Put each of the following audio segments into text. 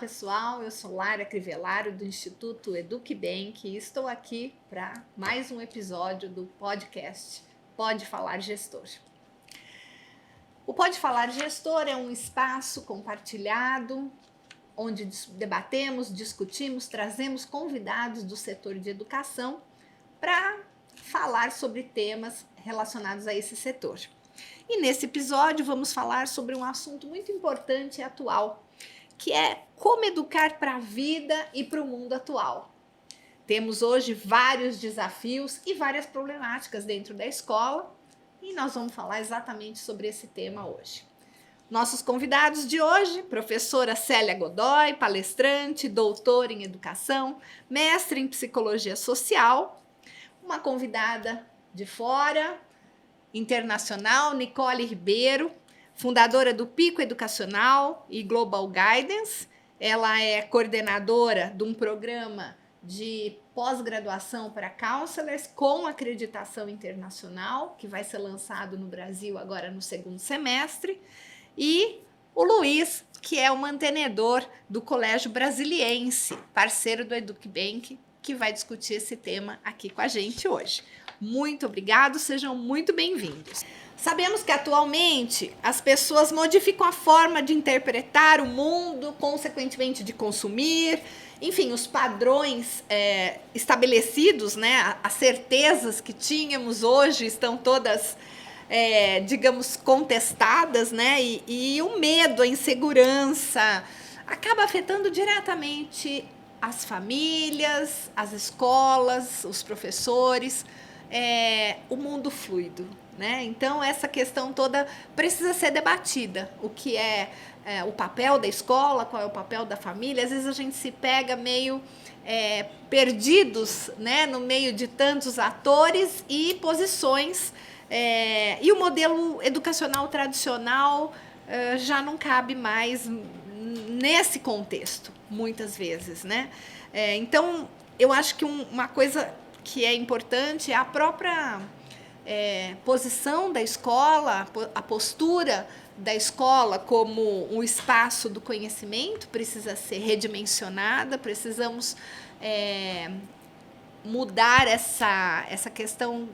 pessoal, eu sou Lara Crivellaro do Instituto EducBank e estou aqui para mais um episódio do podcast Pode Falar Gestor. O Pode Falar Gestor é um espaço compartilhado onde debatemos, discutimos, trazemos convidados do setor de educação para falar sobre temas relacionados a esse setor. E nesse episódio vamos falar sobre um assunto muito importante e atual, que é como educar para a vida e para o mundo atual. Temos hoje vários desafios e várias problemáticas dentro da escola e nós vamos falar exatamente sobre esse tema hoje. Nossos convidados de hoje, professora Célia Godoy, palestrante, doutora em educação, mestre em psicologia social, uma convidada de fora, internacional, Nicole Ribeiro, fundadora do Pico Educacional e Global Guidance. Ela é coordenadora de um programa de pós-graduação para counselors com acreditação internacional, que vai ser lançado no Brasil agora no segundo semestre. E o Luiz, que é o mantenedor do Colégio Brasiliense, parceiro do EducBank, que vai discutir esse tema aqui com a gente hoje. Muito obrigado, sejam muito bem-vindos. Sabemos que atualmente as pessoas modificam a forma de interpretar o mundo, consequentemente de consumir, enfim, os padrões estabelecidos, né? As certezas que tínhamos hoje estão todas, digamos, contestadas, né? E o medo, a insegurança acaba afetando diretamente as famílias, as escolas, os professores, o mundo fluido. Né? Então, essa questão toda precisa ser debatida. O que é o papel da escola, qual é o papel da família. Às vezes a gente se pega meio perdidos, né? No meio de tantos atores e posições. E o modelo educacional tradicional já não cabe mais nesse contexto, muitas vezes. Né? Então, eu acho que uma coisa que é importante é a própria posição da escola, a postura da escola como um espaço do conhecimento precisa ser redimensionada, precisamos mudar essa questão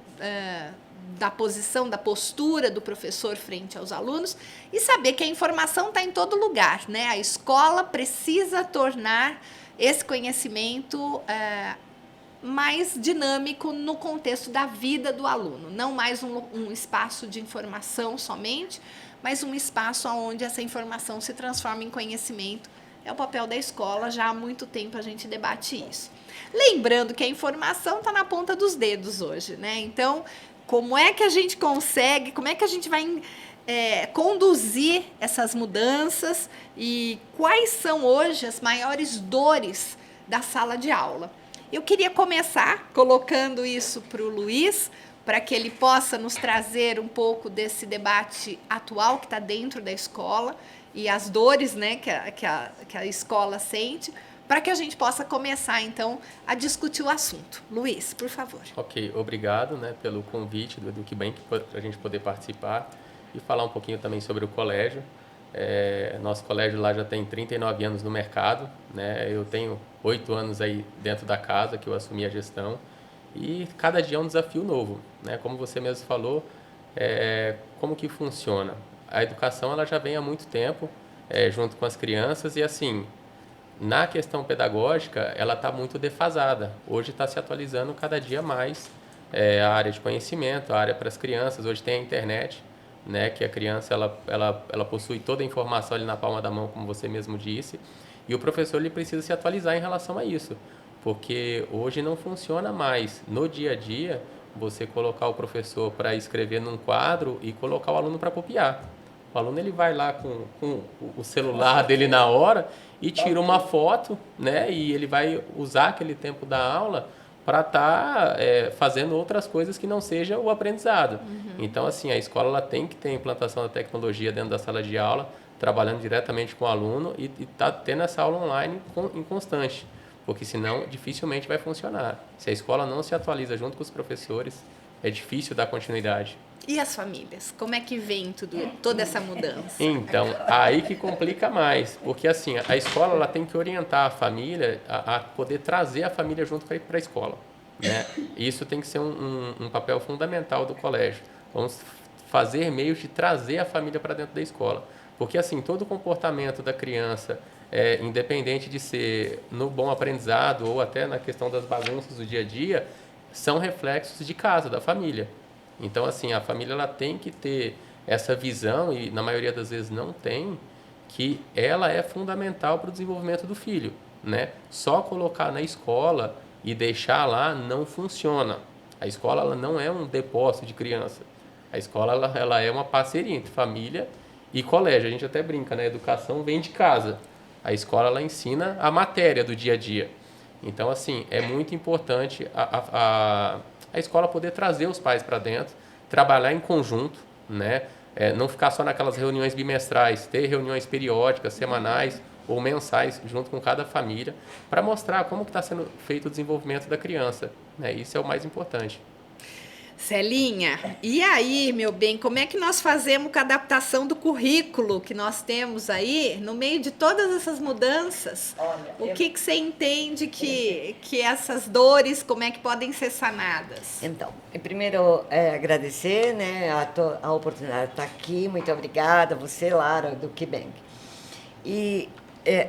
da posição, da postura do professor frente aos alunos e saber que a informação está em todo lugar, né? A escola precisa tornar esse conhecimento mais dinâmico no contexto da vida do aluno, não mais um espaço de informação somente, mas um espaço onde essa informação se transforma em conhecimento. É o papel da escola, já há muito tempo a gente debate isso. Lembrando que a informação está na ponta dos dedos hoje, né? Então, como é que a gente consegue, como é que a gente vai conduzir essas mudanças e quais são hoje as maiores dores da sala de aula? Eu queria começar colocando isso para o Luiz, para que ele possa nos trazer um pouco desse debate atual que está dentro da escola e as dores, né, que a escola sente, para que a gente possa começar, então, a discutir o assunto. Luiz, por favor. Ok, obrigado, né, pelo convite do EducBank para a gente poder participar e falar um pouquinho também sobre o colégio. Nosso colégio lá já tem 39 anos no mercado, né? Eu tenho 8 anos aí dentro da casa que eu assumi a gestão e cada dia é um desafio novo, né? Como você mesmo falou, como que funciona? A educação ela já vem há muito tempo junto com as crianças e assim, na questão pedagógica ela está muito defasada. Hoje está se atualizando cada dia mais a área de conhecimento, a área para as crianças. Hoje tem a internet, né, que a criança ela possui toda a informação ali na palma da mão, como você mesmo disse, e o professor ele precisa se atualizar em relação a isso, porque hoje não funciona mais no dia a dia você colocar o professor para escrever num quadro e colocar o aluno para copiar. O aluno ele vai lá com o celular dele na hora e tira uma foto, né, e ele vai usar aquele tempo da aula para estar fazendo outras coisas que não seja o aprendizado. Então, assim, a escola ela tem que ter a implantação da tecnologia dentro da sala de aula, trabalhando diretamente com o aluno e tá tendo essa aula online em constante, porque senão dificilmente vai funcionar. Se a escola não se atualiza junto com os professores, é difícil dar continuidade. E as famílias? Como é que vem toda essa mudança? Então, aí que complica mais, porque assim, a escola ela tem que orientar a família a poder trazer a família junto para ir para a escola, né? Isso tem que ser um papel fundamental do colégio. Vamos fazer meios de trazer a família para dentro da escola, porque assim, todo o comportamento da criança, independente de ser no bom aprendizado ou até na questão das bagunças do dia a dia, são reflexos de casa, da família. Então, assim, a família ela tem que ter essa visão, e na maioria das vezes não tem, que ela é fundamental para o desenvolvimento do filho, né? Só colocar na escola e deixar lá não funciona. A escola ela não é um depósito de criança. A escola ela é uma parceria entre família e colégio. A gente até brinca, né? A educação vem de casa. A escola ela ensina a matéria do dia a dia. Então, assim, é muito importante a escola poder trazer os pais para dentro, trabalhar em conjunto, né? Não ficar só naquelas reuniões bimestrais, ter reuniões periódicas, semanais ou mensais, junto com cada família, para mostrar como que está sendo feito o desenvolvimento da criança, né? Isso é o mais importante. Celinha, e aí, meu bem, como é que nós fazemos com a adaptação do currículo que nós temos aí, no meio de todas essas mudanças? Olha, o que você entende que essas dores, como é que podem ser sanadas? Então, primeiro, agradecer, né, a oportunidade de estar aqui. Muito obrigada, você, Lara, do KeyBank. E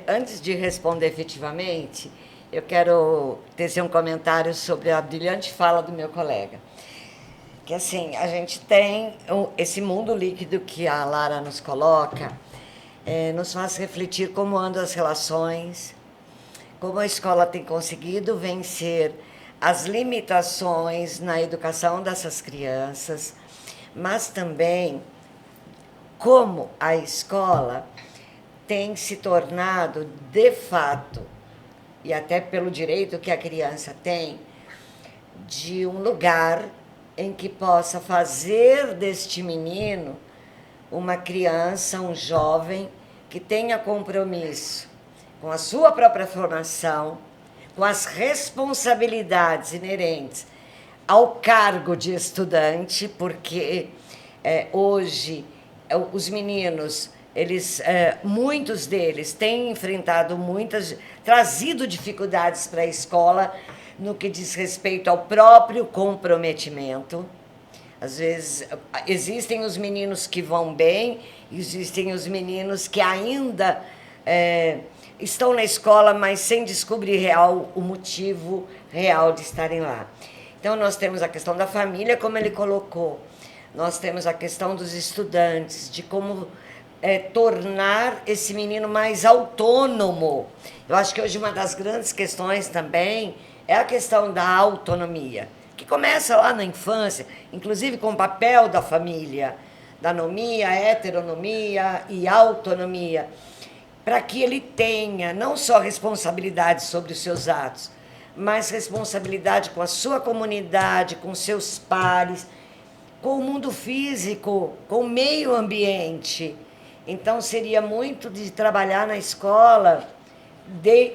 antes de responder efetivamente, eu quero tecer um comentário sobre a brilhante fala do meu colega. Que assim, a gente tem esse mundo líquido que a Lara nos coloca, nos faz refletir como andam as relações, como a escola tem conseguido vencer as limitações na educação dessas crianças, mas também como a escola tem se tornado, de fato, e até pelo direito que a criança tem, de um lugar em que possa fazer deste menino uma criança, um jovem que tenha compromisso com a sua própria formação, com as responsabilidades inerentes ao cargo de estudante, porque hoje os meninos, muitos deles têm enfrentado trazido dificuldades para a escola no que diz respeito ao próprio comprometimento. Às vezes, existem os meninos que vão bem, existem os meninos que ainda estão na escola, mas sem descobrir o motivo real de estarem lá. Então, nós temos a questão da família, como ele colocou. Nós temos a questão dos estudantes, de como tornar esse menino mais autônomo. Eu acho que hoje uma das grandes questões também é a questão da autonomia, que começa lá na infância, inclusive com o papel da família, da anomia, heteronomia e autonomia, para que ele tenha não só responsabilidade sobre os seus atos, mas responsabilidade com a sua comunidade, com seus pares, com o mundo físico, com o meio ambiente. Então, seria muito de trabalhar na escola,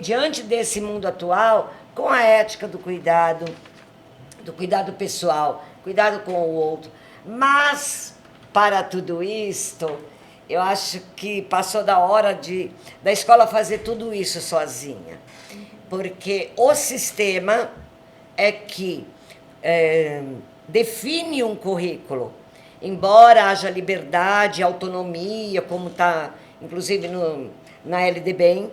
diante desse mundo atual, com a ética do cuidado pessoal, cuidado com o outro. Mas, para tudo isto, eu acho que passou da hora da escola fazer tudo isso sozinha. Porque o sistema é que define um currículo. Embora haja liberdade, autonomia, como está, inclusive, na LDB,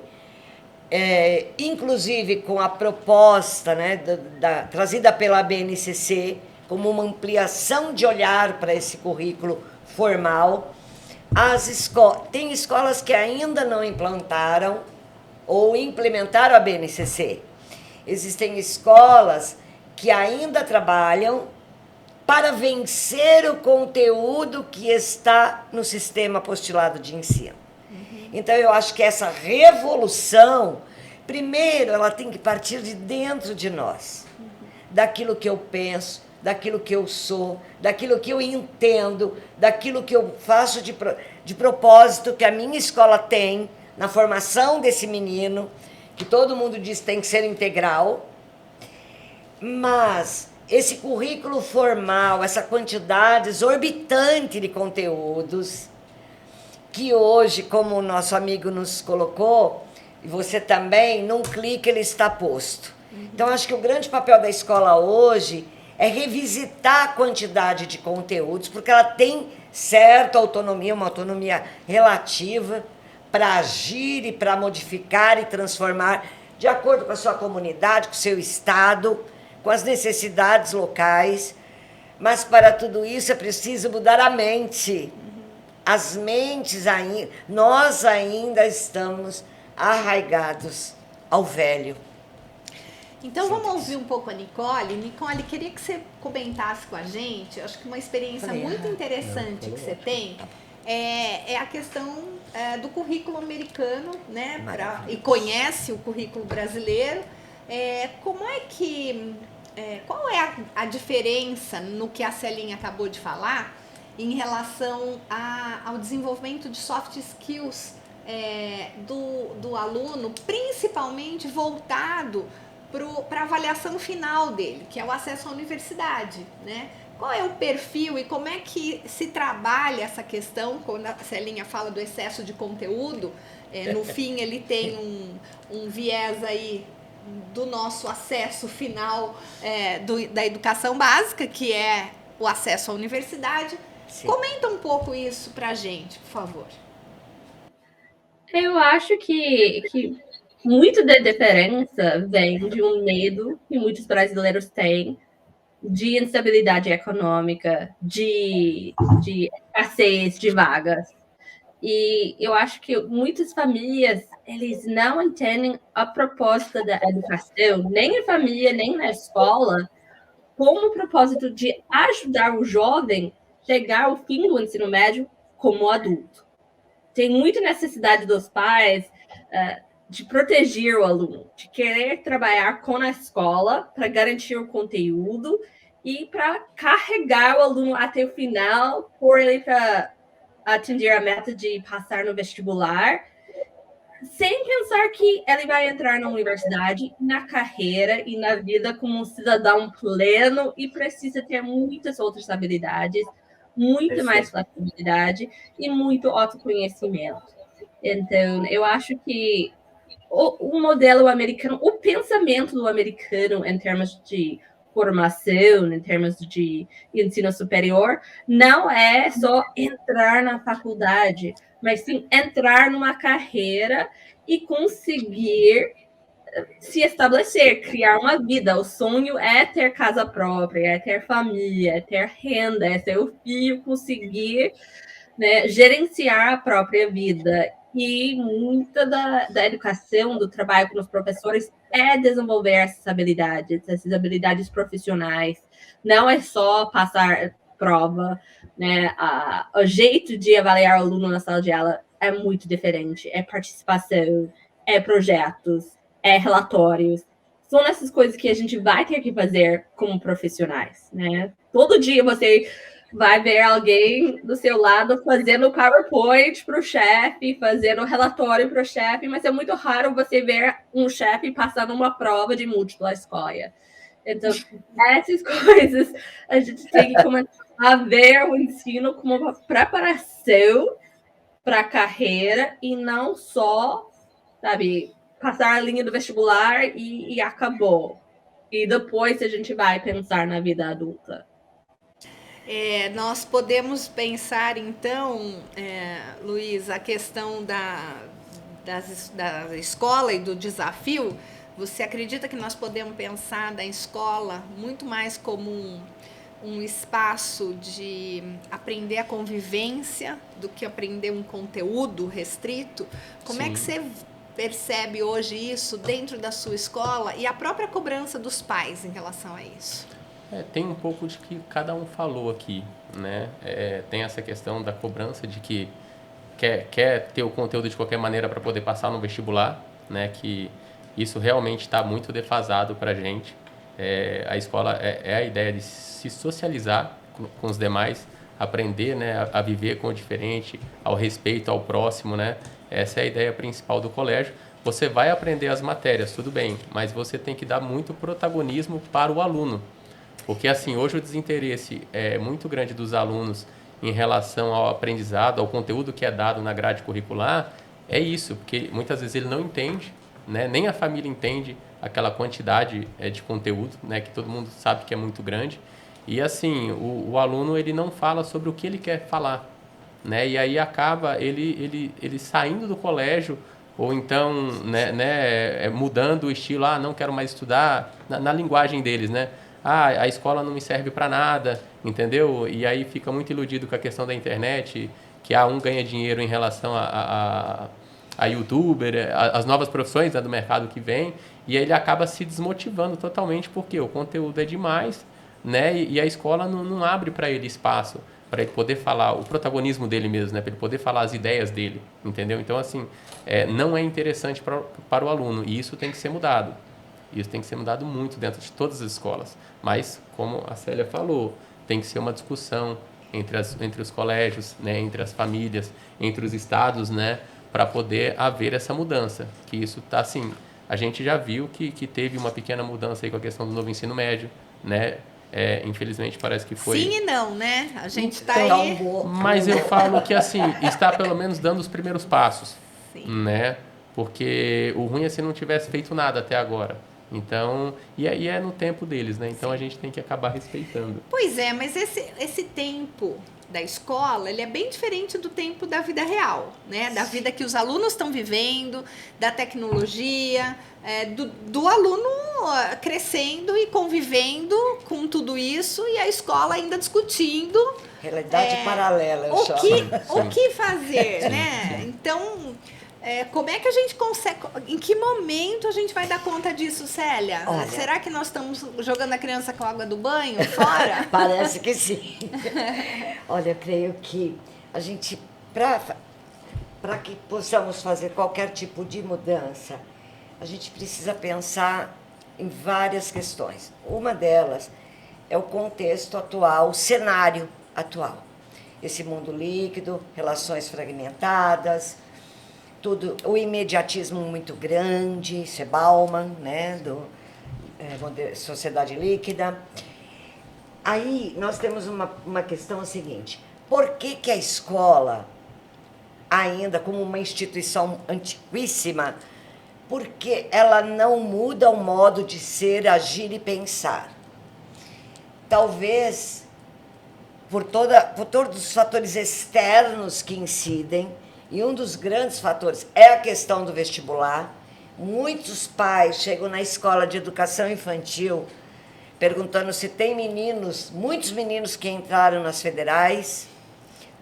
inclusive com a proposta, né, trazida pela BNCC, como uma ampliação de olhar para esse currículo formal. Tem escolas que ainda não implantaram ou implementaram a BNCC. Existem escolas que ainda trabalham para vencer o conteúdo que está no sistema apostilado de ensino. Então, eu acho que essa revolução, primeiro, ela tem que partir de dentro de nós, daquilo que eu penso, daquilo que eu sou, daquilo que eu entendo, daquilo que eu faço de propósito que a minha escola tem na formação desse menino, que todo mundo diz que tem que ser integral, mas esse currículo formal, essa quantidade exorbitante de conteúdos, que hoje, como o nosso amigo nos colocou, e você também, num clique ele está posto. Então, acho que o grande papel da escola hoje é revisitar a quantidade de conteúdos, porque ela tem certa autonomia, uma autonomia relativa, para agir e para modificar e transformar de acordo com a sua comunidade, com o seu estado, com as necessidades locais. Mas para tudo isso é preciso mudar a mente. As mentes ainda, nós ainda estamos arraigados ao velho. Então vamos ouvir um pouco a Nicole. Nicole, queria que você comentasse com a gente, acho que uma experiência muito interessante que você tem é a questão do currículo americano, né? E conhece o currículo brasileiro. Como é que... qual é a diferença no que a Celinha acabou de falar em relação ao desenvolvimento de soft skills do aluno, principalmente voltado para a avaliação final dele, que é o acesso à universidade, né? Qual é o perfil e como é que se trabalha essa questão, quando a Celinha fala do excesso de conteúdo, no fim ele tem um viés aí do nosso acesso final da educação básica, que é o acesso à universidade. Sim. Comenta um pouco isso pra gente, por favor. Eu acho que muito da diferença vem de um medo que muitos brasileiros têm de instabilidade econômica, de escassez de vagas. E eu acho que muitas famílias, eles não entendem a proposta da educação, nem na família, nem na escola, como o propósito de ajudar o jovem a chegar ao fim do ensino médio como adulto. Tem muita necessidade dos pais de proteger o aluno, de querer trabalhar com a escola para garantir o conteúdo e para carregar o aluno até o final, por ele para atender a meta de passar no vestibular, sem pensar que ele vai entrar na universidade, na carreira e na vida como um cidadão pleno e precisa ter muitas outras habilidades, muito mais flexibilidade e muito autoconhecimento. Então, eu acho que o modelo americano, o pensamento do americano em termos de formação, em termos de ensino superior, não é só entrar na faculdade, mas sim entrar numa carreira e conseguir se estabelecer, criar uma vida. O sonho é ter casa própria, é ter família, é ter renda, é ter o filho, conseguir, né, gerenciar a própria vida. E muita da educação, do trabalho com os professores é desenvolver essas habilidades profissionais. Não é só passar prova, né? O jeito de avaliar o aluno na sala de aula é muito diferente. É participação, é projetos, é relatórios. São essas coisas que a gente vai ter que fazer como profissionais, né? Todo dia você vai ver alguém do seu lado fazendo PowerPoint para o chefe, fazendo relatório para o chefe, mas é muito raro você ver um chefe passando uma prova de múltipla escolha. Então, essas coisas a gente tem que começar a ver o ensino como uma preparação para a carreira e não só, sabe, passar a linha do vestibular e acabou. E depois a gente vai pensar na vida adulta. Nós podemos pensar, então, Luiz, a questão da escola e do desafio. Você acredita que nós podemos pensar da escola muito mais como um espaço de aprender a convivência do que aprender um conteúdo restrito? Como Sim. É que você percebe hoje isso dentro da sua escola e a própria cobrança dos pais em relação a isso? Tem um pouco de que cada um falou aqui, né? Tem essa questão da cobrança de que quer ter o conteúdo de qualquer maneira para poder passar no vestibular, né? Que isso realmente está muito defasado para a gente. A escola é a ideia de se socializar com os demais, aprender, né, a viver com o diferente, ao respeito ao próximo, né? Essa é a ideia principal do colégio. Você vai aprender as matérias, tudo bem, mas você tem que dar muito protagonismo para o aluno. Porque, assim, hoje o desinteresse é muito grande dos alunos em relação ao aprendizado, ao conteúdo que é dado na grade curricular, é isso, porque muitas vezes ele não entende, né? Nem a família entende aquela quantidade de conteúdo, né? Que todo mundo sabe que é muito grande. E, assim, o aluno ele não fala sobre o que ele quer falar, né? E aí acaba ele saindo do colégio ou então mudando o estilo, não quero mais estudar, na linguagem deles, né? A escola não me serve para nada, entendeu? E aí fica muito iludido com a questão da internet, que um ganha dinheiro em relação a youtuber, as novas profissões, né, do mercado que vem, e aí ele acaba se desmotivando totalmente porque o conteúdo é demais, né? E a escola não abre para ele espaço, para ele poder falar o protagonismo dele mesmo, né? Para ele poder falar as ideias dele, entendeu? Então, assim, não é interessante para o aluno, e isso tem que ser mudado. Isso tem que ser mudado muito dentro de todas as escolas. Mas, como a Célia falou, tem que ser uma discussão entre os colégios, né, entre as famílias, entre os estados, né, para poder haver essa mudança. Que isso está assim, a gente já viu que teve uma pequena mudança aí com a questão do novo ensino médio, né? Infelizmente parece que foi... Sim e não, né? A gente está Então, aí... Mas eu falo que, assim, está pelo menos dando os primeiros passos, Sim. né? Porque o ruim é se não tivesse feito nada até agora. Então, e aí é no tempo deles, né? Então a gente tem que acabar respeitando. Pois é, mas esse tempo da escola, ele é bem diferente do tempo da vida real, né? Da vida que os alunos estão vivendo, da tecnologia, do aluno crescendo e convivendo com tudo isso e a escola ainda discutindo. Realidade paralela, eu chamo. O que fazer, né? Então... como é que a gente consegue... Em que momento a gente vai dar conta disso, Célia? Olha, será que nós estamos jogando a criança com a água do banho fora? Parece que sim. Olha, eu creio que a gente, para que possamos fazer qualquer tipo de mudança, a gente precisa pensar em várias questões. Uma delas é o contexto atual, o cenário atual. Esse mundo líquido, relações fragmentadas, tudo, o imediatismo muito grande, isso é Bauman, né, Sociedade Líquida. Aí nós temos uma questão seguinte: por que a escola, ainda como uma instituição antiquíssima, por que ela não muda o modo de ser, agir e pensar? Talvez por todos os fatores externos que incidem. E um dos grandes fatores é a questão do vestibular. Muitos pais chegam na escola de educação infantil perguntando se tem muitos meninos que entraram nas federais.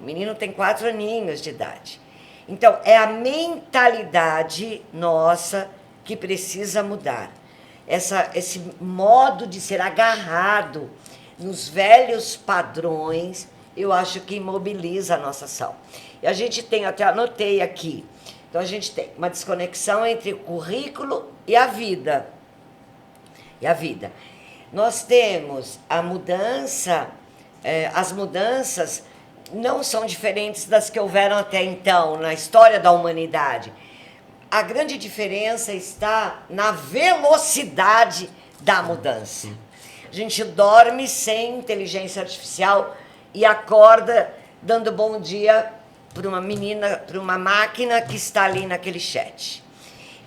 O menino tem 4 aninhos de idade. Então, é a mentalidade nossa que precisa mudar. Esse modo de ser agarrado nos velhos padrões, eu acho que imobiliza a nossa ação. E a gente tem, até anotei aqui, então a gente tem uma desconexão entre o currículo e a vida. Nós temos a mudança, as mudanças não são diferentes das que houveram até então na história da humanidade. A grande diferença está na velocidade da mudança. A gente dorme sem inteligência artificial e acorda dando bom dia para uma menina, para uma máquina que está ali naquele chat.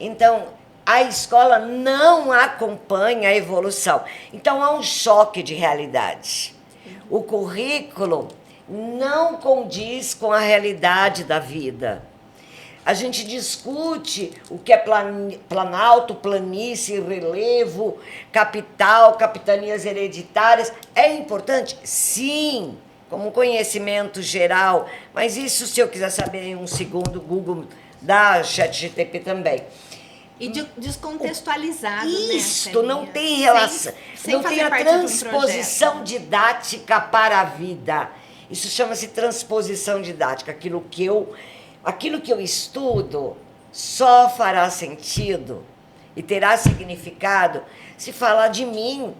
Então, a escola não acompanha a evolução. Então, há um choque de realidade. O currículo não condiz com a realidade da vida. A gente discute o que é planalto, planície, relevo, capital, capitanias hereditárias. É importante? Sim, como conhecimento geral, mas isso, se eu quiser saber em um segundo, Google dá, ChatGPT também. E descontextualizado, Isto né, não tem relação, sem não tem a transposição didática para a vida. Isso chama-se transposição didática. Aquilo que eu estudo só fará sentido e terá significado se falar de mim,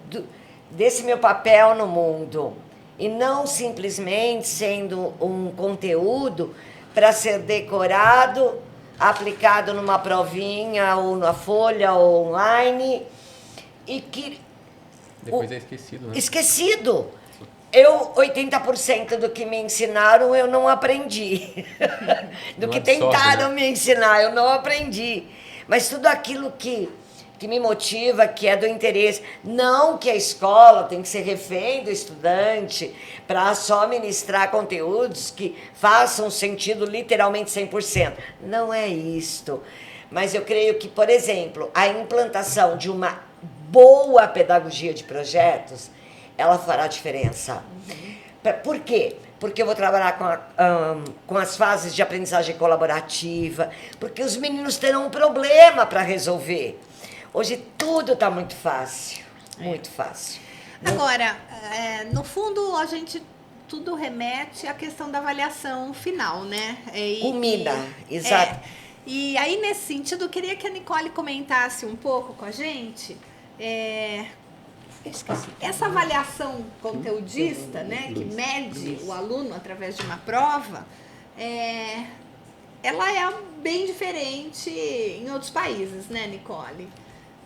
desse meu papel no mundo. E não simplesmente sendo um conteúdo para ser decorado, aplicado numa provinha, ou na folha, ou online, e que Depois é esquecido, né? Esquecido. Eu, 80% do que me ensinaram, eu não aprendi. Do Não que absorve, tentaram né? me ensinar, eu não aprendi. Mas tudo aquilo que me motiva, que é do interesse. Não que a escola tem que ser refém do estudante para só ministrar conteúdos que façam sentido literalmente 100%. Não é isto. Mas eu creio que, por exemplo, a implantação de uma boa pedagogia de projetos, ela fará diferença. Por quê? Porque eu vou trabalhar com as fases de aprendizagem colaborativa, porque os meninos terão um problema para resolver. Hoje tudo está muito fácil, muito fácil. Agora, no fundo, a gente tudo remete à questão da avaliação final, né? Comida, exato. E aí, nesse sentido, eu queria que a Nicole comentasse um pouco com a gente essa avaliação conteudista, né, que mede o aluno através de uma prova, ela é bem diferente em outros países, né, Nicole?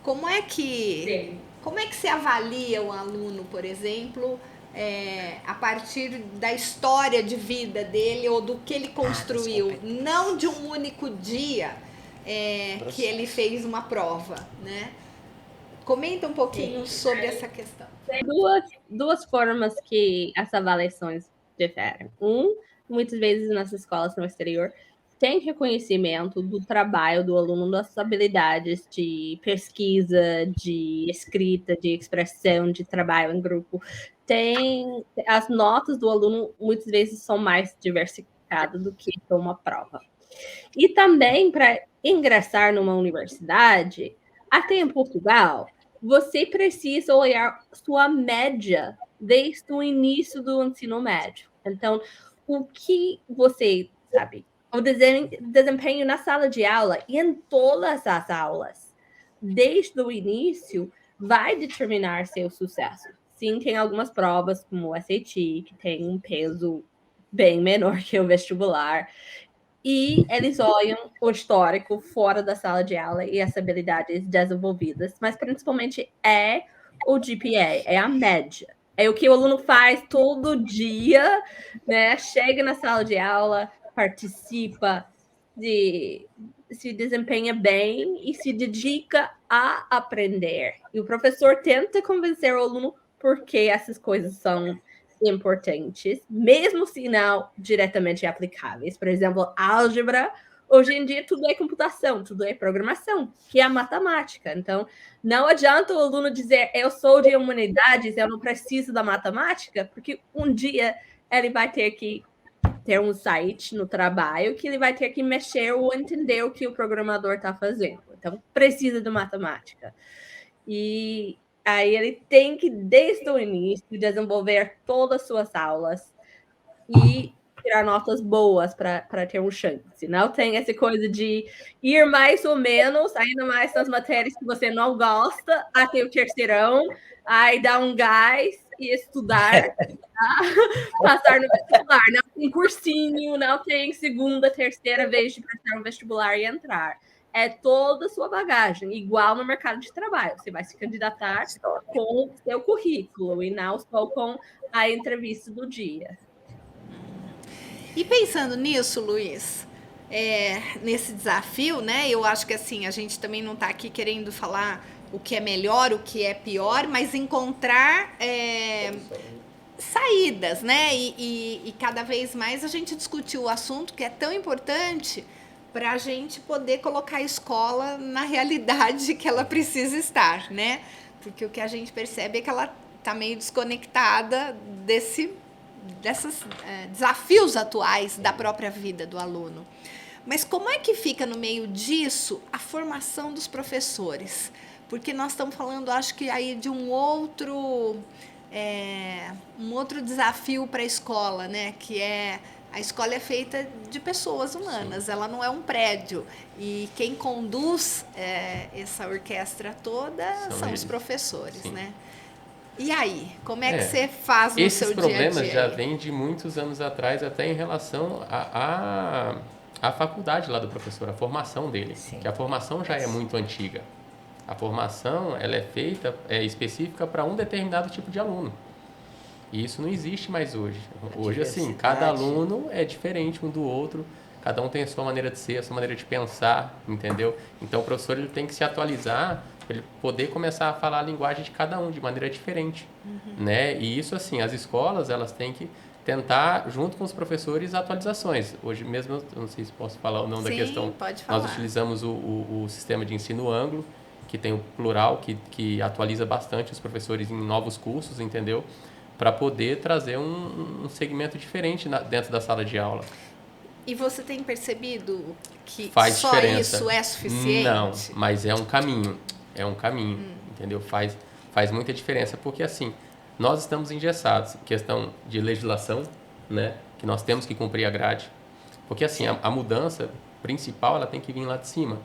Como é que se avalia um aluno, por exemplo, a partir da história de vida dele ou do que ele construiu, não de um único dia que ele fez uma prova, né? Comenta um pouquinho sobre essa questão. Tem duas formas que as avaliações diferem. Muitas vezes nas escolas no exterior, tem reconhecimento do trabalho do aluno, das habilidades de pesquisa, de escrita, de expressão, de trabalho em grupo. As notas do aluno muitas vezes são mais diversificadas do que uma prova. E também, para ingressar numa universidade, até em Portugal, você precisa olhar sua média desde o início do ensino médio. Então, o que você sabe? O desempenho na sala de aula e em todas as aulas, desde o início, vai determinar seu sucesso. Sim, tem algumas provas, como o SAT, que tem um peso bem menor que o vestibular. E eles olham o histórico fora da sala de aula e as habilidades desenvolvidas, mas principalmente é o GPA, é a média. É o que o aluno faz todo dia, né? Chega na sala de aula, participa, se desempenha bem e se dedica a aprender. E o professor tenta convencer o aluno por que essas coisas são importantes, mesmo se não diretamente aplicáveis. Por exemplo, álgebra, hoje em dia tudo é computação, tudo é programação, que é a matemática. Então, não adianta o aluno dizer, eu sou de humanidades, eu não preciso da matemática, porque um dia ele vai ter que ter um site no trabalho que ele vai ter que mexer ou entender o que o programador está fazendo. Então, precisa de matemática. E aí ele tem que, desde o início, desenvolver todas as suas aulas e tirar notas boas para ter um chance. Não tem essa coisa de ir mais ou menos, ainda mais nas matérias que você não gosta, até o terceirão, aí dar um gás e estudar, passar no vestibular. Não tem cursinho, não tem segunda, terceira vez de prestar um vestibular e entrar. É toda a sua bagagem, igual no mercado de trabalho. Você vai se candidatar com o seu currículo e não só com a entrevista do dia. E pensando nisso, Luiz, nesse desafio, né? Eu acho que assim, a gente também não está aqui querendo falar o que é melhor, o que é pior, mas encontrar saídas, né? E cada vez mais a gente discutiu o assunto que é tão importante para a gente poder colocar a escola na realidade que ela precisa estar, né? Porque o que a gente percebe é que ela está meio desconectada desses desafios atuais da própria vida do aluno. Mas como é que fica no meio disso a formação dos professores? Porque nós estamos falando, acho que aí de um outro desafio para a escola, né? Que a escola é feita de pessoas humanas, ela não é um prédio. E quem conduz essa orquestra toda são os professores, né? E aí, como é que você faz no seu dia a dia? Esses problemas já vêm de muitos anos atrás, até em relação à faculdade lá do professor, a formação dele. Que a formação já é muito antiga. A formação, ela é feita, específica para um determinado tipo de aluno. E isso não existe mais hoje. Hoje, assim, cada aluno é diferente um do outro, cada um tem a sua maneira de ser, a sua maneira de pensar, entendeu? Então, o professor ele tem que se atualizar para ele poder começar a falar a linguagem de cada um de maneira diferente, né? E isso, assim, as escolas, elas têm que tentar, junto com os professores, atualizações. Hoje mesmo, eu não sei se posso falar ou não da questão. Pode falar. Nós utilizamos o sistema de ensino ângulo, que tem o plural, que atualiza bastante os professores em novos cursos, entendeu? Para poder trazer um segmento diferente dentro da sala de aula. E você tem percebido que Faz só diferença. isso é suficiente? Não, mas é um caminho, entendeu? Faz muita diferença, porque assim, nós estamos engessados, questão de legislação, né? Que nós temos que cumprir a grade, porque assim, a mudança principal, ela tem que vir lá de cima,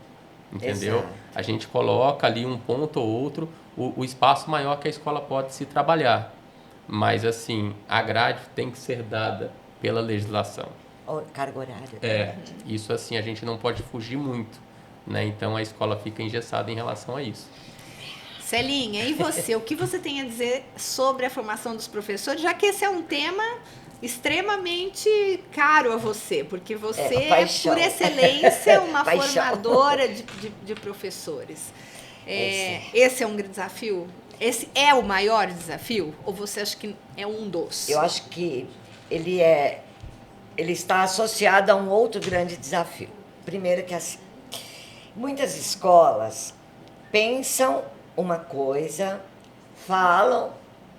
entendeu? Exato. A gente coloca ali um ponto ou outro, o espaço maior que a escola pode se trabalhar, mas assim, a grade tem que ser dada pela legislação. Carga horária. Isso assim, a gente não pode fugir muito, né? Então a escola fica engessada em relação a isso. Celinha, e você? O que você tem a dizer sobre a formação dos professores, já que esse é um tema extremamente caro a você, porque você é por excelência, uma formadora de professores. Esse é um desafio? Esse é o maior desafio? Ou você acha que é um dos? Eu acho que ele está associado a um outro grande desafio. Primeiro que assim, muitas escolas pensam uma coisa, falam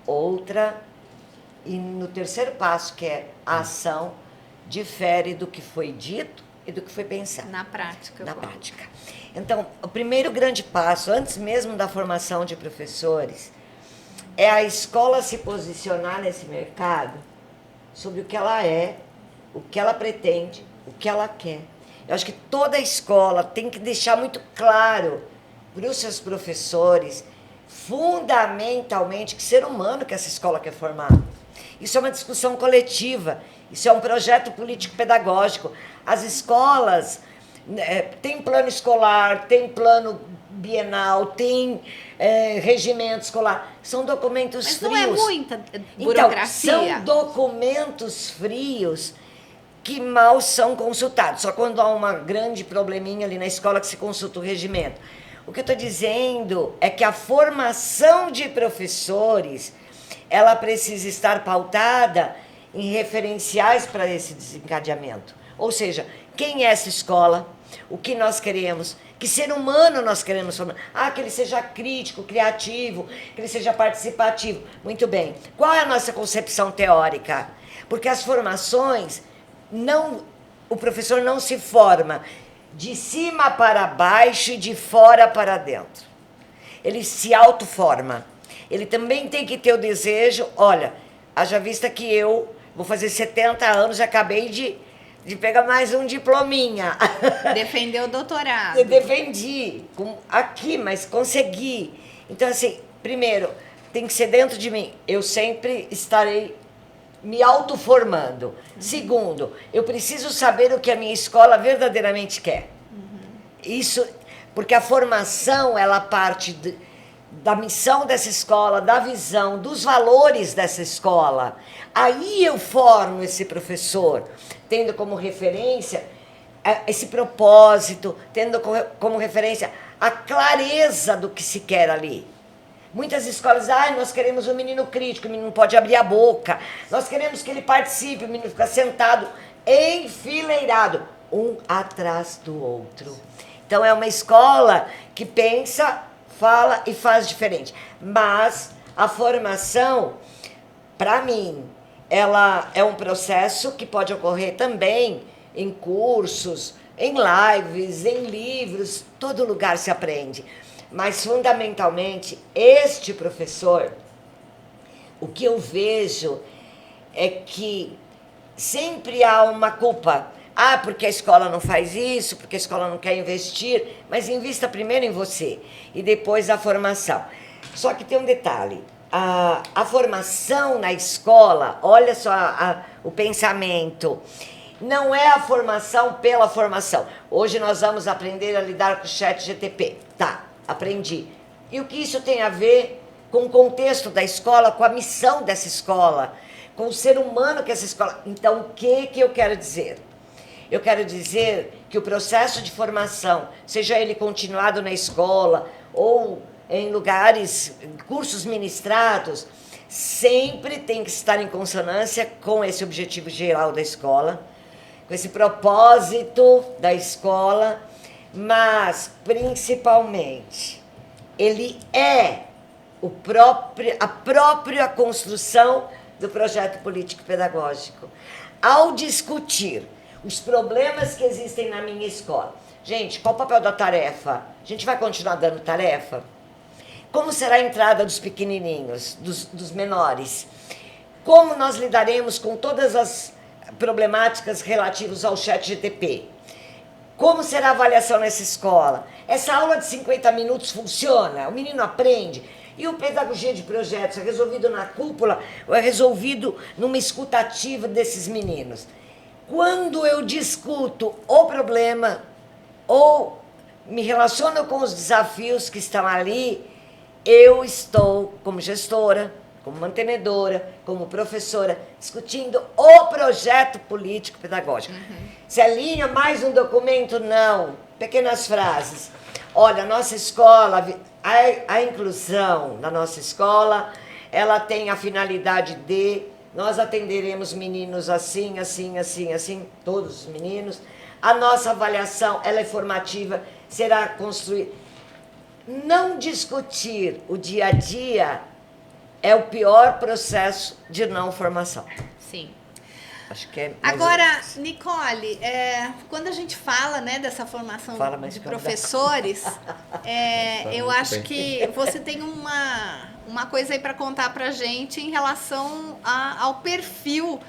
outra, e no terceiro passo, que é a ação, difere do que foi dito e do que foi pensado. Na prática. Na prática. Então, o primeiro grande passo, antes mesmo da formação de professores, é a escola se posicionar nesse mercado sobre o que ela é, o que ela pretende, o que ela quer. Eu acho que toda escola tem que deixar muito claro para os seus professores, fundamentalmente, que ser humano que essa escola quer formar. Isso é uma discussão coletiva, isso é um projeto político-pedagógico. As escolas têm plano escolar, tem plano bienal, tem regimento escolar. São documentos frios. Mas não é muita burocracia? Então, são documentos frios que mal são consultados. Só quando há uma grande probleminha ali na escola que se consulta o regimento. O que eu estou dizendo é que a formação de professores, ela precisa estar pautada em referenciais para esse desencadeamento. Ou seja, quem é essa escola? O que nós queremos? Que ser humano nós queremos formar? Que ele seja crítico, criativo, que ele seja participativo. Muito bem. Qual é a nossa concepção teórica? Porque as formações, o professor não se forma de cima para baixo e de fora para dentro. Ele se autoforma. Ele também tem que ter o desejo, olha, haja vista que eu vou fazer 70 anos, já acabei de pegar mais um diplominha. Defendeu o doutorado. Eu defendi, aqui, mas consegui. Então, assim, primeiro, tem que ser dentro de mim. Eu sempre estarei me autoformando. Segundo, eu preciso saber o que a minha escola verdadeiramente quer. Isso, porque a formação, ela parte da missão dessa escola, da visão, dos valores dessa escola. Aí eu formo esse professor, tendo como referência esse propósito, tendo como referência a clareza do que se quer ali. Muitas escolas, nós queremos um menino crítico, o menino não pode abrir a boca. Nós queremos que ele participe, o menino fica sentado, enfileirado, um atrás do outro. Então é uma escola que pensa, fala e faz diferente. Mas a formação, para mim, ela é um processo que pode ocorrer também em cursos, em lives, em livros, todo lugar se aprende. Mas, fundamentalmente, este professor, o que eu vejo é que sempre há uma culpa. Porque a escola não faz isso, porque a escola não quer investir, mas invista primeiro em você e depois a formação. Só que tem um detalhe, a formação na escola, olha só o pensamento, não é a formação pela formação. Hoje nós vamos aprender a lidar com o chat GTP, tá? aprendi. E o que isso tem a ver com o contexto da escola, com a missão dessa escola, com o ser humano que essa escola... Então, o que eu quero dizer? Eu quero dizer que o processo de formação, seja ele continuado na escola ou em lugares, cursos ministrados, sempre tem que estar em consonância com esse objetivo geral da escola, com esse propósito da escola, mas, principalmente, ele é a própria construção do projeto político-pedagógico. Ao discutir os problemas que existem na minha escola, gente, qual o papel da tarefa? A gente vai continuar dando tarefa? Como será a entrada dos pequenininhos, dos menores? Como nós lidaremos com todas as problemáticas relativas ao ChatGPT? Como será a avaliação nessa escola? Essa aula de 50 minutos funciona? O menino aprende? E o pedagogia de projetos é resolvido na cúpula ou é resolvido numa escuta ativa desses meninos? Quando eu discuto o problema ou me relaciono com os desafios que estão ali, eu estou, como gestora, como mantenedora, como professora, discutindo o projeto político-pedagógico. Celinha, mais um documento? Não. Pequenas frases. Olha, a nossa escola, a inclusão na nossa escola, ela tem a finalidade de... Nós atenderemos meninos assim, assim, assim, assim, todos os meninos. A nossa avaliação, ela é formativa, será construída. Não discutir o dia a dia é o pior processo de não formação. Sim. Acho que é. Agora, Nicole, quando a gente fala, né, dessa formação de professores, eu acho que você tem uma coisa aí para contar para a gente em relação ao perfil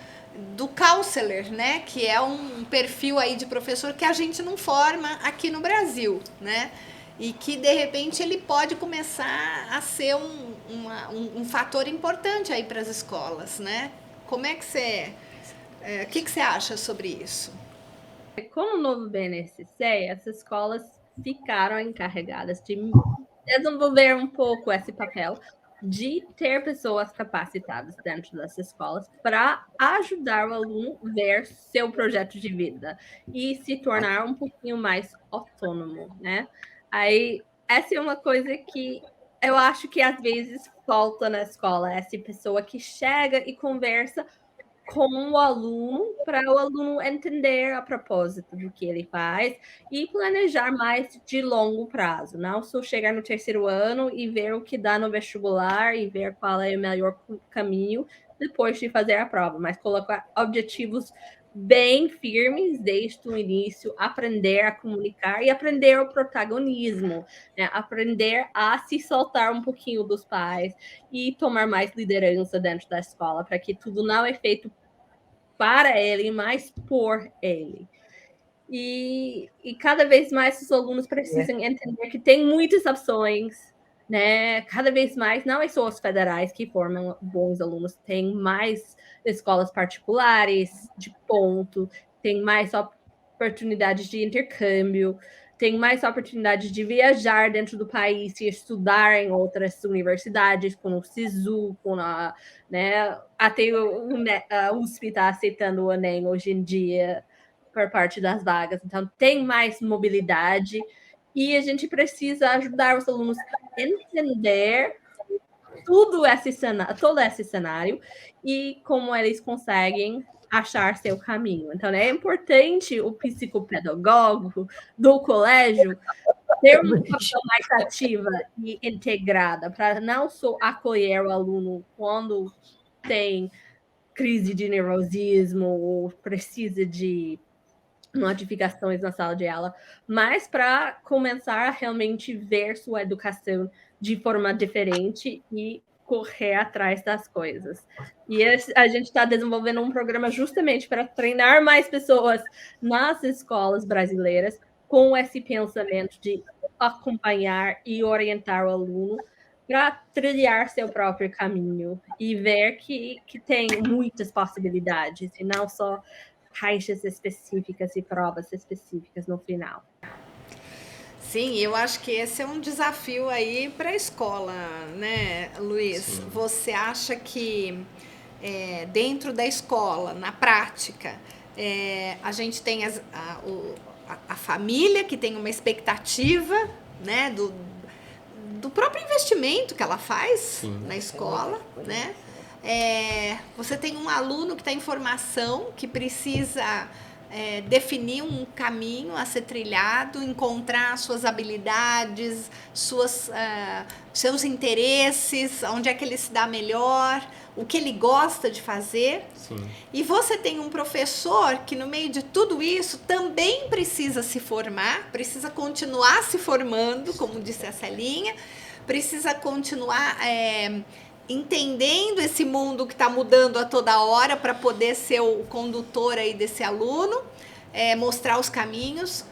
do counselor, né, que é um perfil aí de professor que a gente não forma aqui no Brasil, né? E que, de repente, ele pode começar a ser um fator importante aí para as escolas, né? Como é que você... O que você acha sobre isso? Com o novo BNCC, as escolas ficaram encarregadas de desenvolver um pouco esse papel de ter pessoas capacitadas dentro das escolas para ajudar o aluno a ver seu projeto de vida e se tornar um pouquinho mais autônomo, né? Aí, essa é uma coisa que eu acho que às vezes falta na escola, essa pessoa que chega e conversa com o aluno, para o aluno entender a propósito do que ele faz e planejar mais de longo prazo, não só chegar no terceiro ano e ver o que dá no vestibular e ver qual é o melhor caminho depois de fazer a prova, mas colocar objetivos bem firmes desde o início, aprender a comunicar e aprender o protagonismo, né? Aprender a se soltar um pouquinho dos pais e tomar mais liderança dentro da escola, para que tudo não é feito para ele, mas por ele. E cada vez mais os alunos precisam entender que tem muitas opções, né? Cada vez mais, não é só os federais que formam bons alunos, tem mais escolas particulares de ponto, tem mais oportunidades de intercâmbio, tem mais oportunidades de viajar dentro do país e estudar em outras universidades, como o SISU, né? Até a USP está aceitando o Enem hoje em dia por parte das vagas. Então, tem mais mobilidade e a gente precisa ajudar os alunos a entender todo esse cenário e como eles conseguem achar seu caminho. Então, é importante o psicopedagogo do colégio ter uma papel mais ativa e integrada para não só acolher o aluno quando tem crise de nervosismo ou precisa de notificações na sala de aula, mas para começar a realmente ver sua educação de forma diferente e correr atrás das coisas. E a gente está desenvolvendo um programa justamente para treinar mais pessoas nas escolas brasileiras com esse pensamento de acompanhar e orientar o aluno para trilhar seu próprio caminho e ver que tem muitas possibilidades e não só caixas específicas e provas específicas no final. Sim, eu acho que esse é um desafio aí para a escola, né, Luiz? Sim. Você acha que dentro da escola, na prática, a gente tem a família que tem uma expectativa, né, do próprio investimento que ela faz Sim. na escola, né? Você tem um aluno que está em formação, que precisa definir um caminho a ser trilhado, encontrar suas habilidades, seus interesses, onde é que ele se dá melhor, o que ele gosta de fazer. Sim. E você tem um professor que, no meio de tudo isso, também precisa se formar, precisa continuar se formando, como disse a Celinha, precisa continuar entendendo esse mundo que está mudando a toda hora para poder ser o condutor aí desse aluno, mostrar os caminhos,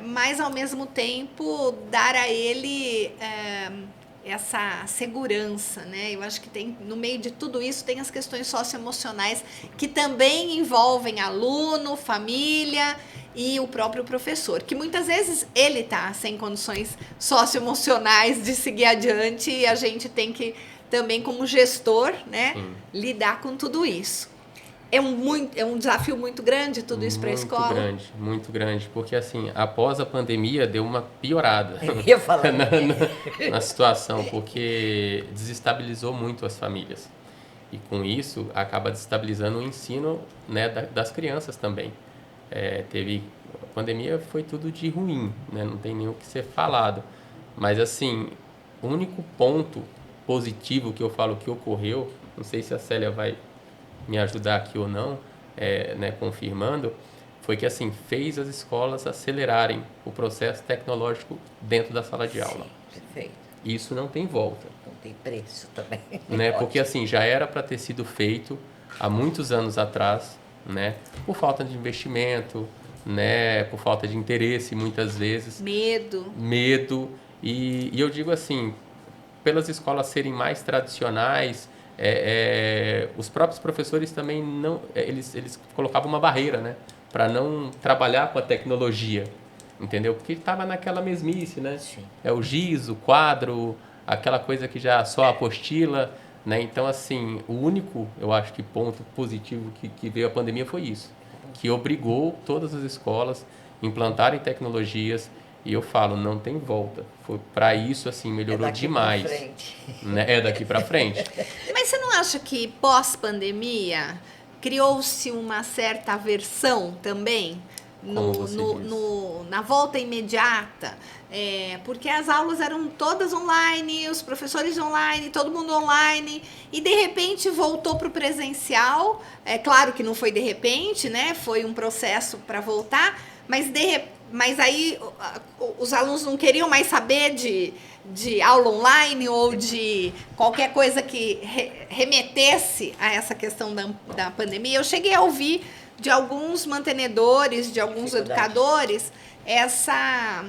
mas ao mesmo tempo dar a ele essa segurança, né? Eu acho que tem, no meio de tudo isso, tem as questões socioemocionais que também envolvem aluno, família e o próprio professor, que muitas vezes ele está sem condições socioemocionais de seguir adiante e a gente tem que também, como gestor, né, lidar com tudo isso. É um desafio muito grande tudo isso para a escola? Muito grande, porque assim, após a pandemia deu uma piorada Eu ia falar. na situação, porque desestabilizou muito as famílias. E com isso acaba desestabilizando o ensino, né, das crianças também. A pandemia foi tudo de ruim, né, não tem nem o que ser falado. Mas assim, o único ponto positivo que eu falo que ocorreu, não sei se a Célia vai me ajudar aqui ou não, né, confirmando, foi que assim fez as escolas acelerarem o processo tecnológico dentro da sala de aula. Perfeito. Isso não tem volta. Não tem preço também. Né? Porque assim, já era para ter sido feito há muitos anos atrás, né? Por falta de investimento, né? Por falta de interesse muitas vezes. Medo. E eu digo assim, pelas escolas serem mais tradicionais, os próprios professores também não, eles colocavam uma barreira, né, para não trabalhar com a tecnologia, entendeu? Porque estava naquela mesmice, né? Sim. O giz, o quadro, aquela coisa que já só apostila, né? Então assim, o único, eu acho que ponto positivo que veio a pandemia foi isso, que obrigou todas as escolas a implantarem tecnologias. E eu falo, não tem volta. Foi para isso, assim, melhorou demais. Pra frente. Né? É daqui para frente. Mas você não acha que pós-pandemia criou-se uma certa aversão também na volta imediata? Porque as aulas eram todas online, os professores online, todo mundo online, e de repente voltou para o presencial. É claro que não foi de repente, né? Foi um processo para voltar, mas aí os alunos não queriam mais saber de aula online ou de qualquer coisa que remetesse a essa questão da pandemia. Eu cheguei a ouvir de alguns mantenedores, de alguns educadores, essa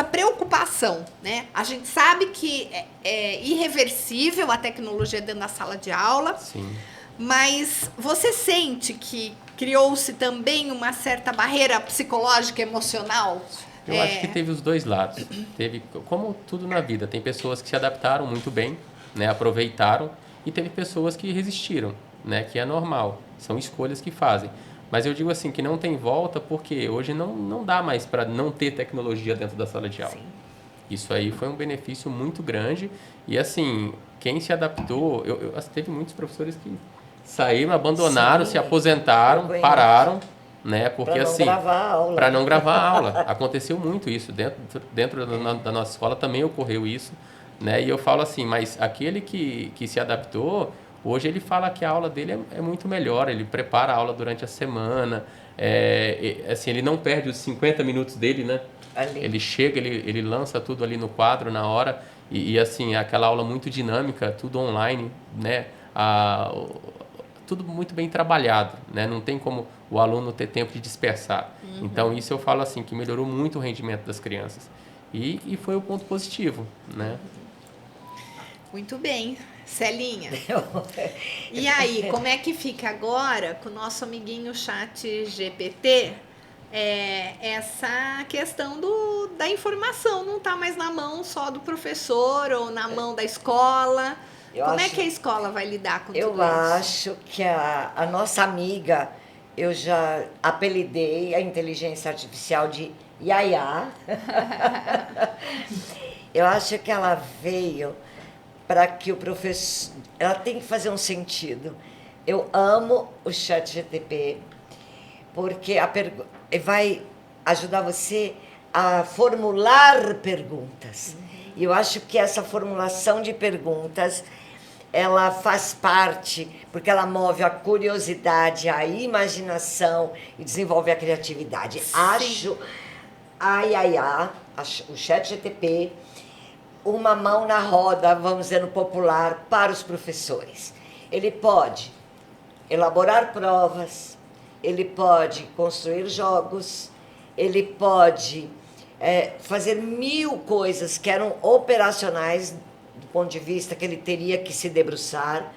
preocupação, né? A gente sabe que é irreversível a tecnologia dentro da sala de aula. Sim. Mas você sente que criou-se também uma certa barreira psicológica, emocional? Eu acho que teve os dois lados. Teve, como tudo na vida, tem pessoas que se adaptaram muito bem, né, aproveitaram, e teve pessoas que resistiram, né, que é normal, são escolhas que fazem. Mas eu digo assim, que não tem volta porque hoje não dá mais para não ter tecnologia dentro da sala de aula. Sim. Isso aí foi um benefício muito grande e assim, quem se adaptou, teve muitos professores que saíram, abandonaram, se aposentaram, pararam, né? Porque assim, para não gravar a aula. Aconteceu muito isso dentro da nossa escola, também ocorreu isso, né? E eu falo assim, mas aquele que se adaptou, hoje ele fala que a aula dele é muito melhor, ele prepara a aula durante a semana, assim, ele não perde os 50 minutos dele, né? Ali. Ele chega, ele lança tudo ali no quadro na hora e assim, aquela aula muito dinâmica, tudo online, né? Tudo muito bem trabalhado, né? Não tem como o aluno ter tempo de dispersar. Uhum. Então, isso eu falo assim, que melhorou muito o rendimento das crianças. E foi o ponto positivo, né? Muito bem. Celinha, e aí, como é que fica agora com o nosso amiguinho ChatGPT essa questão da informação não está mais na mão só do professor ou na mão da escola. Como é que a escola vai lidar com tudo isso? Eu acho que a nossa amiga, eu já apelidei a inteligência artificial de Yaya. Eu acho que ela veio para que o professor... Ela tem que fazer um sentido. Eu amo o ChatGPT, porque vai ajudar você a formular perguntas. E eu acho que essa formulação de perguntas, ela faz parte, porque ela move a curiosidade, a imaginação e desenvolve a criatividade. Sim. Acho o ChatGPT, uma mão na roda, vamos dizer, no popular, para os professores. Ele pode elaborar provas, ele pode construir jogos, ele pode fazer 1000 coisas que eram operacionais do ponto de vista que ele teria que se debruçar.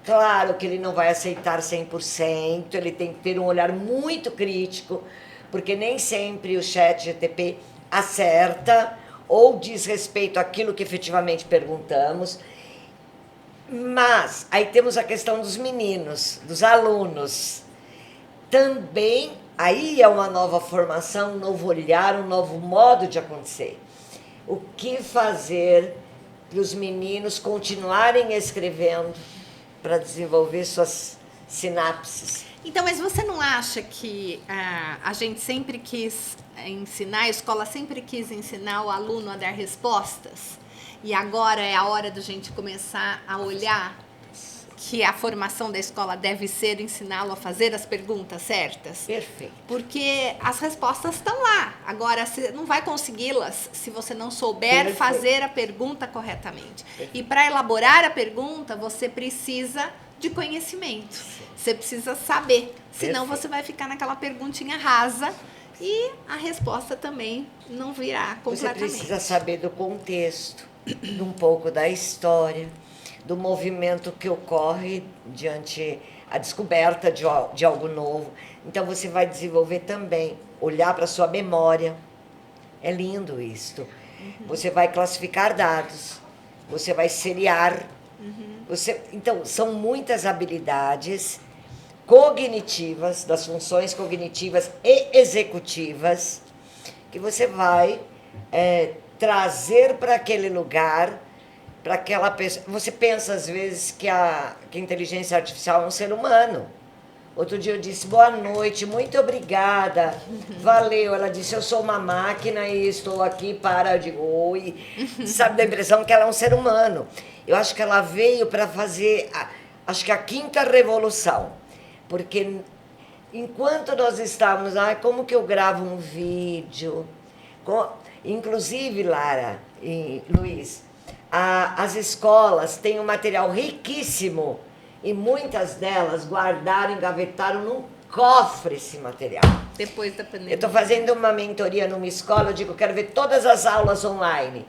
Claro que ele não vai aceitar 100%, ele tem que ter um olhar muito crítico, porque nem sempre o ChatGPT acerta ou diz respeito àquilo que efetivamente perguntamos. Mas aí temos a questão dos meninos, dos alunos. Também aí é uma nova formação, um novo olhar, um novo modo de acontecer. O que fazer para os meninos continuarem escrevendo para desenvolver suas sinapses? Então, mas você não acha que a gente sempre quis ensinar, a escola sempre quis ensinar o aluno a dar respostas? E agora é a hora da gente começar a olhar que a formação da escola deve ser ensiná-lo a fazer as perguntas certas? Perfeito. Porque as respostas estão lá. Agora, você não vai consegui-las se você não souber Perfeito. fazer a pergunta corretamente. Perfeito. E para elaborar a pergunta, você precisa de conhecimento. Você precisa saber. Senão Perfeito. você vai ficar naquela perguntinha rasa e a resposta também não virá completamente. Você precisa saber do contexto, de um pouco da história, do movimento que ocorre diante a descoberta de algo novo. Então você vai desenvolver também, olhar para a sua memória. É lindo isto. Você vai classificar dados, você vai seriar. Então, são muitas habilidades cognitivas, das funções cognitivas e executivas, que você vai trazer para aquele lugar, para aquela pessoa. Você pensa, às vezes, que a inteligência artificial é um ser humano. Outro dia eu disse, boa noite, muito obrigada, valeu. Ela disse, eu sou uma máquina e estou aqui para... Eu digo, oi. Sabe, dá a impressão que ela é um ser humano. Eu acho que ela veio para fazer, acho que a quinta revolução. Porque enquanto nós estávamos, como que eu gravo um vídeo? Inclusive, Lara e Luiz, as escolas têm um material riquíssimo e muitas delas guardaram, engavetaram num cofre esse material. Depois da pandemia. Eu estou fazendo uma mentoria numa escola, eu digo, quero ver todas as aulas online.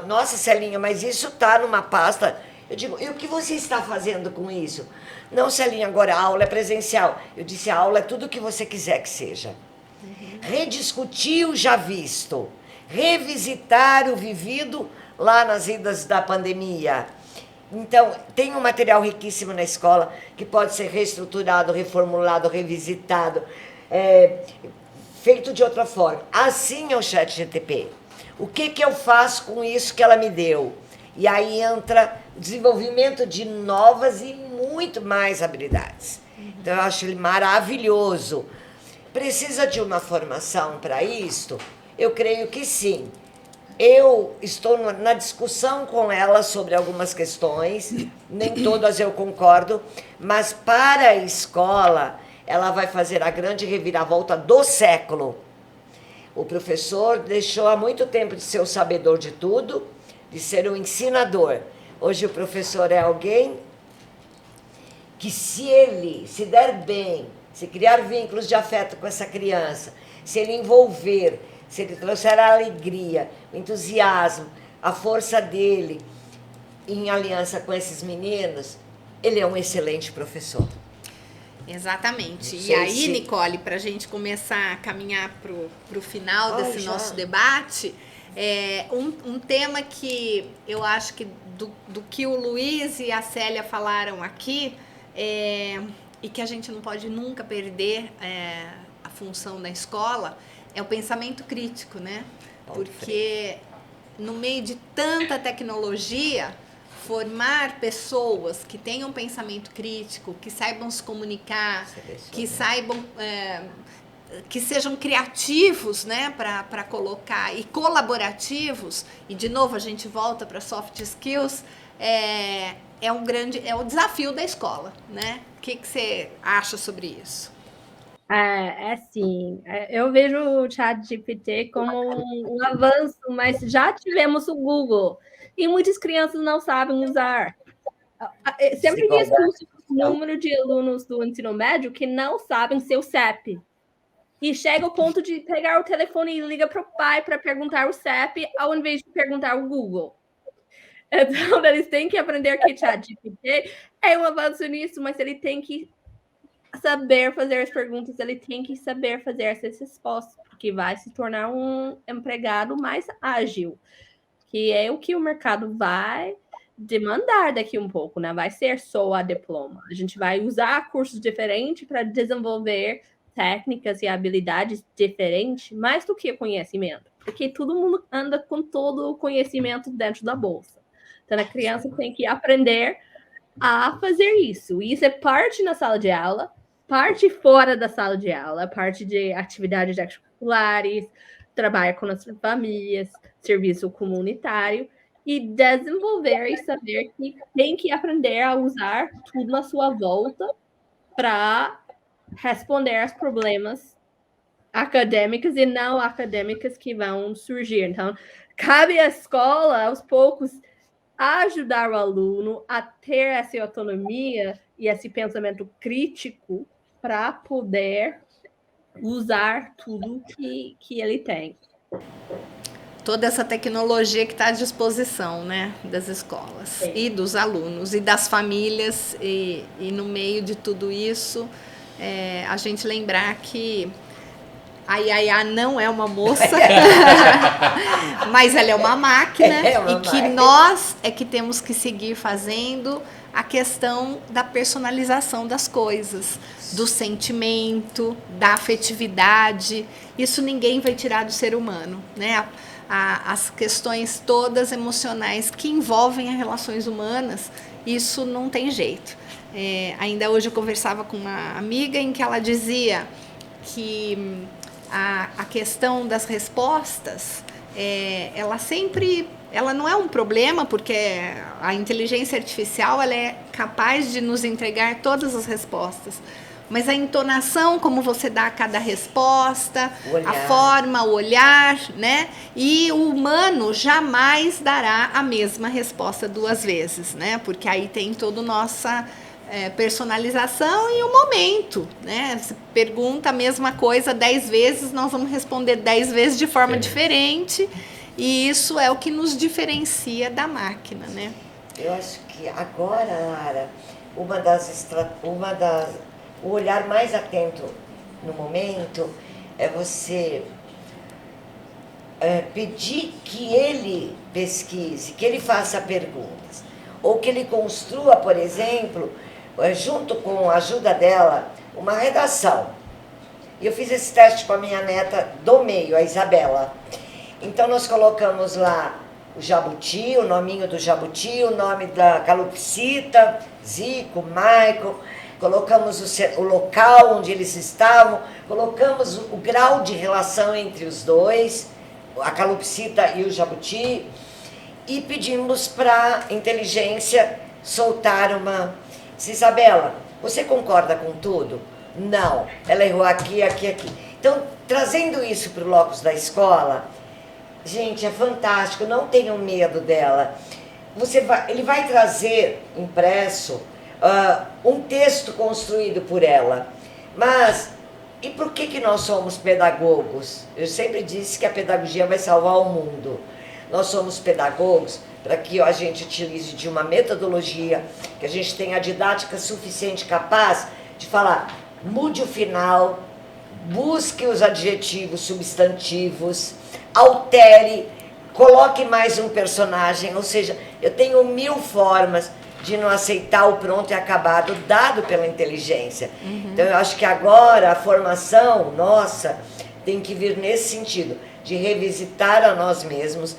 Nossa, Celinha, mas isso está numa pasta. Eu digo, e o que você está fazendo com isso? Não, Celinha, agora a aula é presencial. Eu disse, a aula é tudo o que você quiser que seja. Rediscutir o já visto. Revisitar o vivido lá nas idas da pandemia. Então, tem um material riquíssimo na escola que pode ser reestruturado, reformulado, revisitado, feito de outra forma. Assim é o ChatGPT. O que eu faço com isso que ela me deu? E aí entra o desenvolvimento de novas e muito mais habilidades. Então, eu acho ele maravilhoso. Precisa de uma formação para isto? Eu creio que sim. Eu estou na discussão com ela sobre algumas questões, nem todas eu concordo, mas para a escola, ela vai fazer a grande reviravolta do século. O professor deixou há muito tempo de ser o sabedor de tudo, de ser o ensinador. Hoje o professor é alguém que, se ele se der bem, se criar vínculos de afeto com essa criança, se ele envolver, se ele trouxer a alegria, o entusiasmo, a força dele em aliança com esses meninos, ele é um excelente professor. Exatamente. Não E sei aí, se- Nicole, para a gente começar a caminhar para o final Ai, desse já. nosso debate, um tema que eu acho que do que o Luiz e a Célia falaram aqui, e que a gente não pode nunca perder a função da escola, é o pensamento crítico, né? Porque no meio de tanta tecnologia, formar pessoas que tenham pensamento crítico, que saibam se comunicar, que saibam, que sejam criativos, né, para colocar, e colaborativos, e de novo a gente volta para soft skills, é o desafio da escola, né? O que você acha sobre isso? Assim, eu vejo o ChatGPT como um avanço, mas já tivemos o Google e muitas crianças não sabem usar. Sempre me assusta o número de alunos do ensino médio que não sabem seu CEP. E chega ao ponto de pegar o telefone e liga para o pai para perguntar o CEP, ao invés de perguntar o Google. Então, eles têm que aprender que ChatGPT é um avanço nisso, mas ele tem que saber fazer as perguntas, ele tem que saber fazer essas respostas, porque vai se tornar um empregado mais ágil, que é o que o mercado vai demandar daqui um pouco, né? Vai ser só a diploma. A gente vai usar cursos diferentes para desenvolver técnicas e habilidades diferentes, mais do que conhecimento, porque todo mundo anda com todo o conhecimento dentro da bolsa. Então, a criança tem que aprender a fazer isso. E isso é parte na sala de aula, parte fora da sala de aula, parte de atividades extracurriculares, trabalho com as famílias, serviço comunitário, e desenvolver e saber que tem que aprender a usar tudo na sua volta para responder aos problemas acadêmicos e não acadêmicos que vão surgir. Então, cabe à escola, aos poucos, ajudar o aluno a ter essa autonomia e esse pensamento crítico para poder usar tudo que ele tem. Toda essa tecnologia que está à disposição, né, das escolas. Sim. E dos alunos e das famílias, e no meio de tudo isso, a gente lembrar que a Yaya não é uma moça, mas ela é uma máquina, que nós é que temos que seguir fazendo a questão da personalização das coisas, do sentimento, da afetividade. Isso ninguém vai tirar do ser humano, né? As questões todas emocionais que envolvem as relações humanas, isso não tem jeito. Ainda hoje eu conversava com uma amiga em que ela dizia que a questão das respostas, ela não é um problema, porque a inteligência artificial ela é capaz de nos entregar todas as respostas. Mas a entonação, como você dá a cada resposta, a forma, o olhar, né? E o humano jamais dará a mesma resposta 2 vezes, né? Porque aí tem toda a nossa personalização e o momento, né? Você pergunta a mesma coisa 10 vezes, nós vamos responder 10 vezes de forma diferente, e isso é o que nos diferencia da máquina, né? Eu acho que agora, Lara, o olhar mais atento no momento é você pedir que ele pesquise, que ele faça perguntas, ou que ele construa, por exemplo, junto com a ajuda dela, uma redação. E eu fiz esse teste com a minha neta do meio, a Isabela. Então nós colocamos lá o jabuti, o nominho do jabuti, o nome da calopsita, Zico, Michael, colocamos o local onde eles estavam, colocamos o grau de relação entre os dois, a calopsita e o jabuti, e pedimos para a inteligência soltar uma... Isabela, você concorda com tudo? Não, ela errou aqui, aqui, aqui. Então, trazendo isso para o locus da escola, gente, é fantástico, não tenham medo dela. Ele vai trazer impresso um texto construído por ela. Mas, e por que nós somos pedagogos? Eu sempre disse que a pedagogia vai salvar o mundo. Nós somos pedagogos para que a gente utilize de uma metodologia, que a gente tenha a didática suficiente capaz de falar, mude o final, busque os adjetivos, substantivos, altere, coloque mais um personagem, ou seja, eu tenho 1000 formas de não aceitar o pronto e acabado dado pela inteligência. Então eu acho que agora a formação nossa tem que vir nesse sentido, de revisitar a nós mesmos,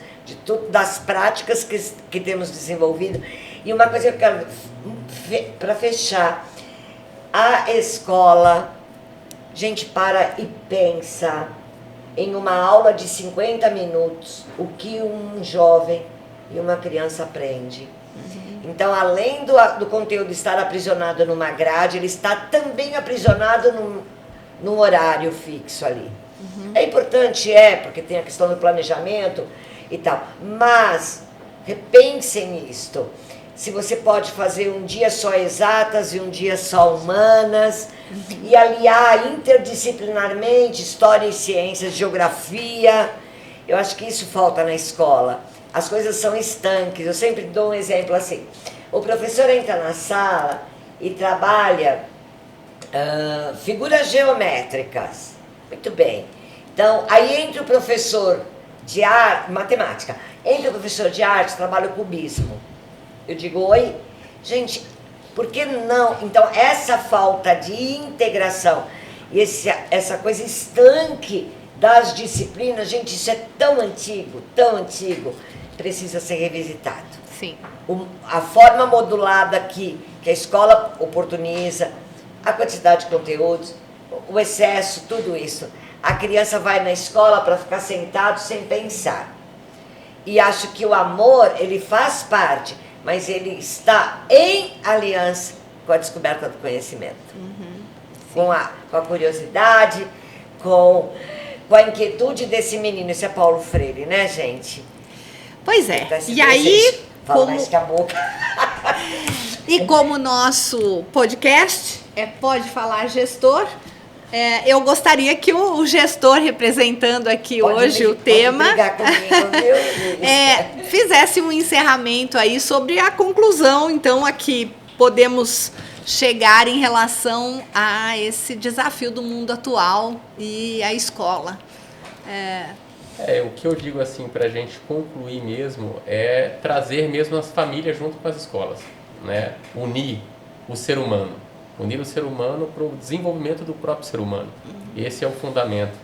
das práticas que temos desenvolvido. E uma coisa que eu quero, para fechar, a escola, gente, para e pensa em uma aula de 50 minutos, o que um jovem e uma criança aprende. Então, além do conteúdo estar aprisionado numa grade, ele está também aprisionado num horário fixo ali. É importante, porque tem a questão do planejamento e tal, mas repensem nisto. Se você pode fazer um dia só exatas e um dia só humanas, e aliar interdisciplinarmente história e ciências, geografia, eu acho que isso falta na escola. As coisas são estanques. Eu sempre dou um exemplo assim. O professor entra na sala e trabalha figuras geométricas. Muito bem. Então, aí entra o professor de arte, matemática. Entra o professor de arte, trabalha o cubismo. Eu digo, oi? Gente, por que não? Então, essa falta de integração e essa coisa estanque das disciplinas, gente, isso é tão antigo, precisa ser revisitado. Sim. A forma modulada que a escola oportuniza, a quantidade de conteúdos, o excesso, tudo isso. A criança vai na escola para ficar sentado sem pensar. E acho que o amor, ele faz parte, mas ele está em aliança com a descoberta do conhecimento. Com a curiosidade, com a inquietude desse menino. Isso é Paulo Freire, né, gente? Pois é. E aí, fala mais que a boca. E como nosso podcast Pode Falar Gestor, eu gostaria que o gestor, representando aqui hoje o tema, fizesse um encerramento aí sobre a conclusão, então, a que podemos chegar em relação a esse desafio do mundo atual e a escola. O que eu digo assim, para a gente concluir mesmo, é trazer mesmo as famílias junto com as escolas, né? Unir o ser humano para o desenvolvimento do próprio ser humano. Esse é o fundamento,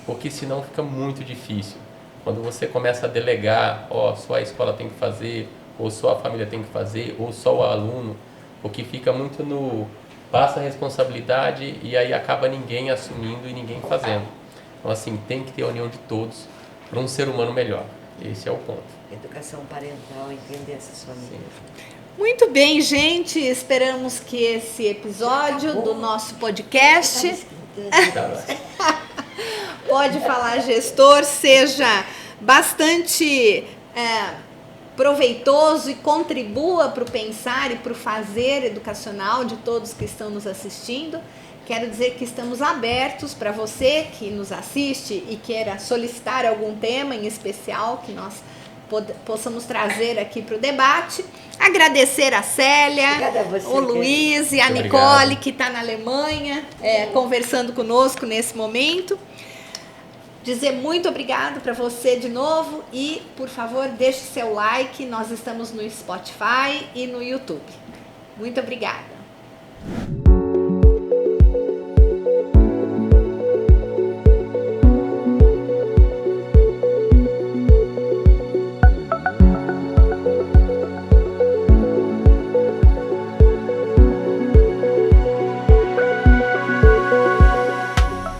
porque senão fica muito difícil. Quando você começa a delegar, só a escola tem que fazer, ou só a família tem que fazer, ou só o aluno, porque fica muito no passa a responsabilidade e aí acaba ninguém assumindo e ninguém fazendo. Então, assim, tem que ter a união de todos para um ser humano melhor. Esse é o ponto. Educação parental, entender essas famílias. Muito bem, gente. Esperamos que esse episódio do nosso podcast Pode Falar Gestor seja bastante proveitoso e contribua para o pensar e para o fazer educacional de todos que estão nos assistindo. Quero dizer que estamos abertos para você que nos assiste e queira solicitar algum tema em especial que nós possamos trazer aqui para o debate. Agradecer a Célia, o Luiz e a Nicole, que está na Alemanha, conversando conosco nesse momento. Dizer muito obrigado para você de novo e, por favor, deixe seu like. Nós estamos no Spotify e no YouTube. Muito obrigada.